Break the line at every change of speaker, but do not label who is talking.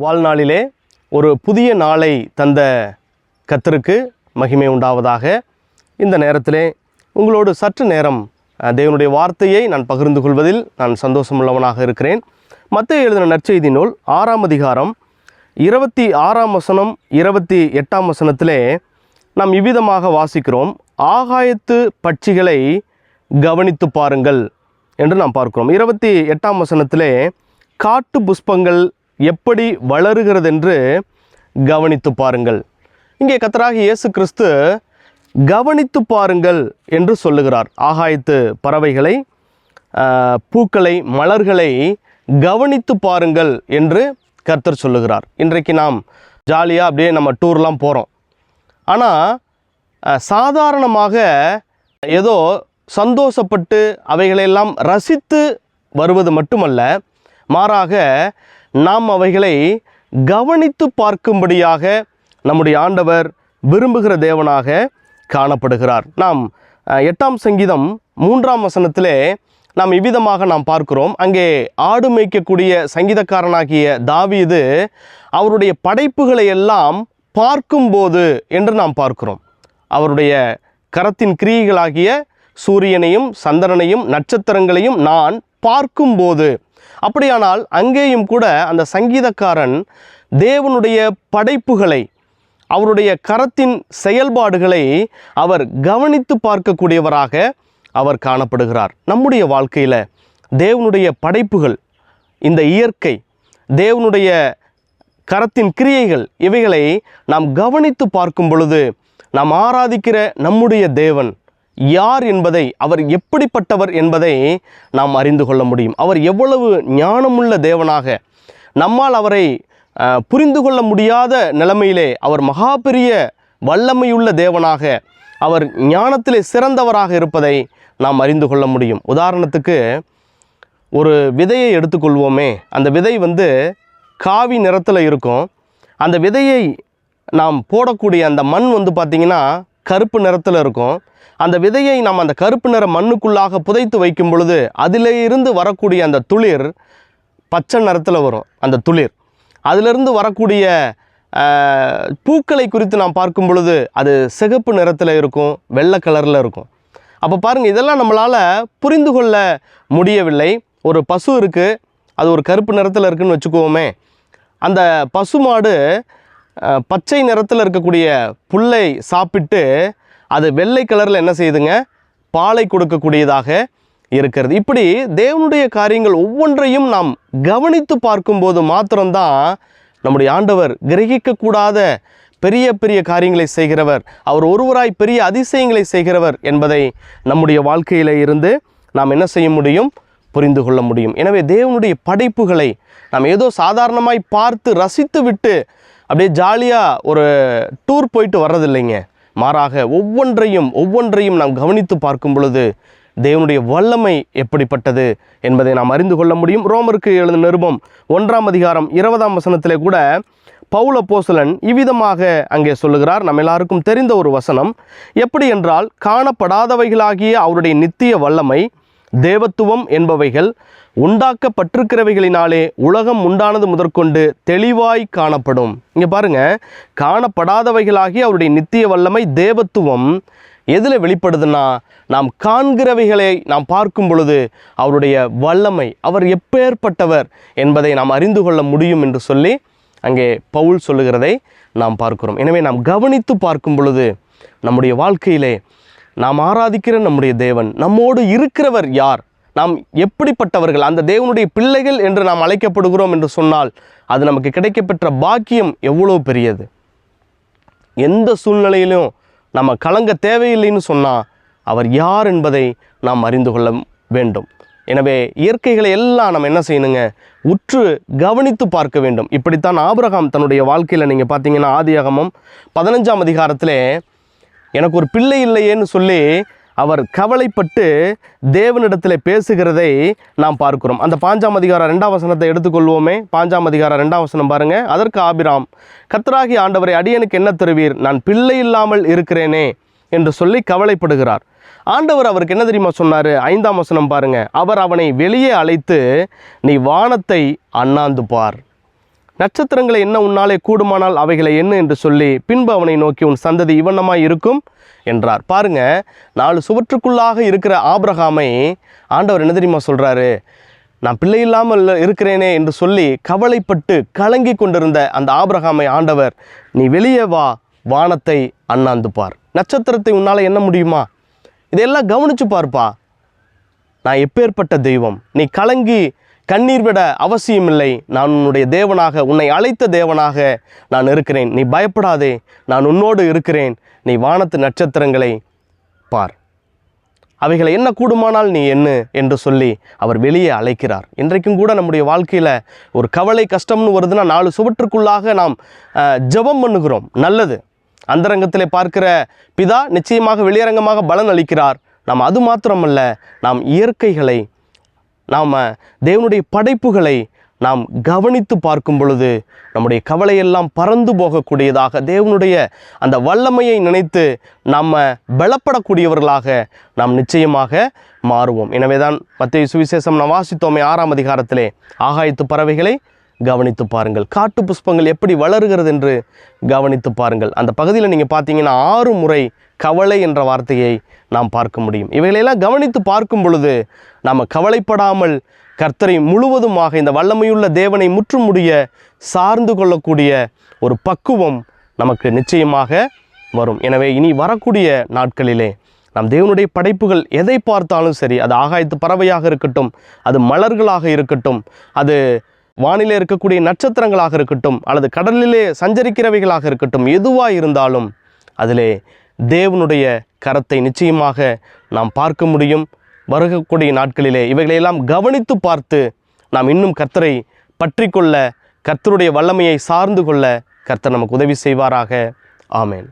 வாழ்நாளிலே ஒரு புதிய நாளை தந்த கர்த்தருக்கு மகிமை உண்டாவதாக. இந்த நேரத்திலே உங்களோடு சற்று நேரம் தேவனுடைய வார்த்தையை நான் பகிர்ந்து கொள்வதில் நான் சந்தோஷமுள்ளவனாக இருக்கிறேன். மத்தேயு எழுதின நற்செய்தி நூல் 6ஆம் அதிகாரம் 26ஆம் வசனம் 28ஆம் வசனத்திலே நாம் இவ்விதமாக வாசிக்கிறோம். ஆகாயத்து பட்சிகளை கவனித்து பாருங்கள் என்று நாம் பார்க்கிறோம். 28ஆம் வசனத்திலே காட்டு புஷ்பங்கள் எப்படி வளருகிறதென்று கவனித்து பாருங்கள். இங்கே கர்த்தராகிய இயேசு கிறிஸ்து கவனித்து பாருங்கள் என்று சொல்லுகிறார். ஆகாயத்து பறவைகளை, பூக்களை, மலர்களை கவனித்து பாருங்கள் என்று கர்த்தர் சொல்லுகிறார். இன்றைக்கு நாம் ஜாலியாக அப்படியே நம்ம டூர்லாம் போகிறோம். ஆனால் சாதாரணமாக ஏதோ சந்தோஷப்பட்டு அவைகளெல்லாம் ரசித்து வருவது மட்டுமல்ல, மாறாக நாம் அவைகளை கவனித்து பார்க்கும்படியாக நம்முடைய ஆண்டவர் விரும்புகிற தேவனாக காணப்படுகிறார். நாம் 8ஆம் சங்கீதம் 3ஆம் வசனத்திலே நாம் இவ்விதமாக நாம் பார்க்கிறோம். அங்கே ஆடு மேய்க்கக்கூடிய சங்கீதக்காரனாகிய தாவீது அவருடைய படைப்புகளை எல்லாம் பார்க்கும்போது என்று நாம் பார்க்கிறோம். அவருடைய கரத்தின் கிரியைகளாகிய சூரியனையும் சந்திரனையும் நட்சத்திரங்களையும் நான் பார்க்கும்போது. அப்படியானால் அங்கேயும் கூட அந்த சங்கீதக்காரன் தேவனுடைய படைப்புகளை, அவருடைய கரத்தின் செயல்பாடுகளை அவர் கவனித்து பார்க்கக்கூடியவராக அவர் காணப்படுகிறார். நம்முடைய வாழ்க்கையில் தேவனுடைய படைப்புகள், இந்த இயற்கை, தேவனுடைய கரத்தின் கிரியைகள், இவைகளை நாம் கவனித்து பார்க்கும் பொழுது நாம் ஆராதிக்கிற நம்முடைய தேவன் யார் என்பதை, அவர் எப்படிப்பட்டவர் என்பதை நாம் அறிந்து கொள்ள முடியும். அவர் எவ்வளவு ஞானமுள்ள தேவனாக, நம்மால் அவரை புரிந்து கொள்ள முடியாத நிலைமையிலே அவர் மகா பெரிய வல்லமையுள்ள தேவனாக, அவர் ஞானத்திலே சிறந்தவராக இருப்பதை நாம் அறிந்து கொள்ள முடியும். உதாரணத்துக்கு ஒரு விதையை எடுத்துக்கொள்வோமே. அந்த விதை காவி நிறத்தில் இருக்கும். அந்த விதையை நாம் போடக்கூடிய அந்த மண் பார்த்திங்கன்னா கருப்பு நிறத்தில் இருக்கும். அந்த விதையை நாம் அந்த கருப்பு நிற மண்ணுக்குள்ளாக புதைத்து வைக்கும் பொழுது அதிலே இருந்து வரக்கூடிய அந்த துளிர் பச்சை நிறத்தில் வரும். அந்த துளிர் அதிலிருந்து வரக்கூடிய பூக்களை குறித்து நாம் பார்க்கும் பொழுது அது சிகப்பு நிறத்தில் இருக்கும், வெள்ளை கலரில் இருக்கும். அப்போ பாருங்கள், இதெல்லாம் நம்மளால் புரிந்து கொள்ள முடியவில்லை. ஒரு பசு இருக்குது, அது ஒரு கருப்பு நிறத்தில் இருக்குதுன்னு வச்சுக்குவோமே. அந்த பசுமாடு பச்சை நிறத்தில் இருக்கக்கூடிய புல்லை சாப்பிட்டு அது வெள்ளை கலரில் என்ன செய்யுதுங்க, பாலை கொடுக்கக்கூடியதாக இருக்கிறது. இப்படி தேவனுடைய காரியங்கள் ஒவ்வொன்றையும் நாம் கவனித்து பார்க்கும்போது மாத்திரம்தான் நம்முடைய ஆண்டவர் கிரகிக்கக்கூடாத பெரிய பெரிய காரியங்களை செய்கிறவர், அவர் ஒருவராய் பெரிய அதிசயங்களை செய்கிறவர் என்பதை நம்முடைய வாழ்க்கையில் இருந்து நாம் என்ன செய்ய முடியும், புரிந்து கொள்ள முடியும். எனவே தேவனுடைய படைப்புகளை நாம் ஏதோ சாதாரணமாய் பார்த்து ரசித்து விட்டு அப்படியே ஜாலியாக ஒரு டூர் போயிட்டு வர்றதில்லைங்க. மாறாக ஒவ்வொன்றையும் நாம் கவனித்து பார்க்கும் பொழுது தேவனுடைய வல்லமை எப்படிப்பட்டது என்பதை நாம் அறிந்து கொள்ள முடியும். ரோமருக்கு எழுதின நிருபம் 1ஆம் அதிகாரம் 20ஆம் வசனத்திலே கூட பவுல் அப்போஸ்தலன் இவ்விதமாக அங்கே சொல்லுகிறார். நம்ம எல்லாருக்கும் தெரிந்த ஒரு வசனம். எப்படி என்றால், காணப்படாதவைகளாகிய அவருடைய நித்திய வல்லமை, தேவத்துவம் என்பவைகள் உண்டாக்கப்பட்டிருக்கிறவைகளினாலே உலகம் உண்டானது முதற்கொண்டு தெளிவாய் காணப்படும். இங்கே பாருங்கள், காணப்படாதவைகளாகிய அவருடைய நித்திய வல்லமை, தேவத்துவம் எதில் வெளிப்படுதுன்னா, நாம் காண்கிறவைகளை நாம் பார்க்கும் பொழுது அவருடைய வல்லமை, அவர் எப்பேற்பட்டவர் என்பதை நாம் அறிந்து கொள்ள முடியும் என்று சொல்லி அங்கே பவுல் சொல்லுகிறதை நாம் பார்க்கிறோம். எனவே நாம் கவனித்து பார்க்கும் பொழுது நம்முடைய வாழ்க்கையிலே நாம் ஆராதிக்கிற நம்முடைய தேவன், நம்மோடு இருக்கிறவர் யார், நாம் எப்படிப்பட்டவர்கள், அந்த தேவனுடைய பிள்ளைகள் என்று நாம் அழைக்கப்படுகிறோம் என்று சொன்னால் அது நமக்கு கிடைக்கப்பெற்ற பாக்கியம் எவ்வளோ பெரியது. எந்த சூழ்நிலையிலும் நம்ம கலங்க தேவையில்லைன்னு சொன்னால் அவர் யார் என்பதை நாம் அறிந்து கொள்ள வேண்டும். எனவே இயற்கைகளை எல்லாம் நம்ம என்ன செய்யணுங்க, உற்று கவனித்து பார்க்க வேண்டும். இப்படித்தான் ஆபிரகாம் தன்னுடைய வாழ்க்கையில் நீங்கள் பார்த்தீங்கன்னா ஆதியாகமம் 15ஆம் அதிகாரத்திலே எனக்கு ஒரு பிள்ளை இல்லையேன்னு சொல்லி அவர் கவலைப்பட்டு தேவனிடத்தில் பேசுகிறதை நாம் பார்க்கிறோம். அந்த 5ஆம் அதிகாரம் 2ஆம் வசனத்தை எடுத்துக்கொள்வோமே. 5ஆம் அதிகாரம் 2ஆம் வசனம் பாருங்கள். அதற்கு ஆபிராம், கர்த்தராகிய ஆண்டவரை, அடியனுக்கு என்ன தருவீர், நான் பிள்ளை இல்லாமல் இருக்கிறேனே என்று சொல்லி கவலைப்படுகிறார். ஆண்டவர் அவருக்கு என்ன தெரியுமா சொன்னார்? 5ஆம் வசனம் பாருங்க. அவர் அவனை வெளியே அழைத்து, நீ வானத்தை அண்ணாந்து பார். நட்சத்திரங்களை என்ன உன்னாலே கூடுமானால் அவைகளை என்ன என்று சொல்லி பின்பு அவனை நோக்கி உன் சந்ததி இவண்ணமாய் இருக்கும் என்றார். பாருங்க, 4 சுவற்றுக்குள்ளாக இருக்கிற ஆபிரகாமை ஆண்டவர் என்ன தெரியுமா சொல்கிறாரு? நான் பிள்ளை இல்லாமல் இருக்கிறேனே என்று சொல்லி கவலைப்பட்டு கலங்கி கொண்டிருந்த அந்த ஆபிரகாமை ஆண்டவர், நீ வெளியே வா, வானத்தை அண்ணாந்து பார், நட்சத்திரத்தை உன்னால் எண்ண முடியுமா, இதையெல்லாம் கவனிச்சு பார்ப்பா, நான் எப்பேற்பட்ட தெய்வம், நீ கலங்கி கண்ணீர் விட அவசியமில்லை, நான் உன்னுடைய தேவனாக, உன்னை அழைத்த தேவனாக நான் இருக்கிறேன், நீ பயப்படாதே, நான் உன்னோடு இருக்கிறேன், நீ வானத்து நட்சத்திரங்களை பார், அவைகளை என்ன கூடுமானால் நீ என்ன என்று சொல்லி அவர் வெளியே அழைக்கிறார். இன்றைக்கும் கூட நம்முடைய வாழ்க்கையில் ஒரு கவலை கஷ்டம்னு வருதுன்னா 4 சுவற்றுக்குள்ளாக நாம் ஜெபம் பண்ணுகிறோம், நல்லது. அந்தரங்கத்திலே பார்க்கிற பிதா நிச்சயமாக வெளியரங்கமாக பலன் அளிக்கிறார். நாம் அது மாத்திரமல்ல, நாம் இயற்கைகளை, நாம் தேவனுடைய படைப்புகளை நாம் கவனித்து பார்க்கும் பொழுது நம்முடைய கவலையெல்லாம் பறந்து போகக்கூடியதாக, தேவனுடைய அந்த வல்லமையை நினைத்து நாம் பலப்படக்கூடியவர்களாக நாம் நிச்சயமாக மாறுவோம். எனவே தான் மத்தேயு சுவிசேஷம் நாம் வாசித்தோமே 6ஆம் அதிகாரத்திலே, ஆகாயத்து பறவைகளை கவனித்து பாருங்கள், காட்டு புஷ்பங்கள் எப்படி வளருகிறது என்று கவனித்து பாருங்கள். அந்த பகுதியில் நீங்கள் பார்த்தீங்கன்னா 6 முறை கவலை என்ற வார்த்தையை நாம் பார்க்க முடியும். இவைகளெல்லாம் கவனித்து பார்க்கும் பொழுது நாம் கவலைப்படாமல் கர்த்தரை முழுவதுமாக, இந்த வல்லமையுள்ள தேவனை முற்றுமுடிய சார்ந்து கொள்ளக்கூடிய ஒரு பக்குவம் நமக்கு நிச்சயமாக வரும். எனவே இனி வரக்கூடிய நாட்களிலே நாம் தேவனுடைய படைப்புகள் எதை பார்த்தாலும் சரி, அது ஆகாயத்து பறவையாக இருக்கட்டும், அது மலர்களாக இருக்கட்டும், அது வானிலே இருக்கக்கூடிய நட்சத்திரங்களாக இருக்கட்டும், அல்லது கடலிலே சஞ்சரிக்கிறவைகளாக இருக்கட்டும், எதுவாக இருந்தாலும் அதிலே தேவனுடைய கரத்தை நிச்சயமாக நாம் பார்க்க முடியும். வருகக்கூடிய நாட்களிலே இவைகளையெல்லாம் கவனித்து பார்த்து நாம் இன்னும் கர்த்தரை பற்றி கொள்ள, கர்த்தருடைய வல்லமையை சார்ந்து கொள்ள கர்த்தர் நமக்கு உதவி செய்வாராக. ஆமேன்.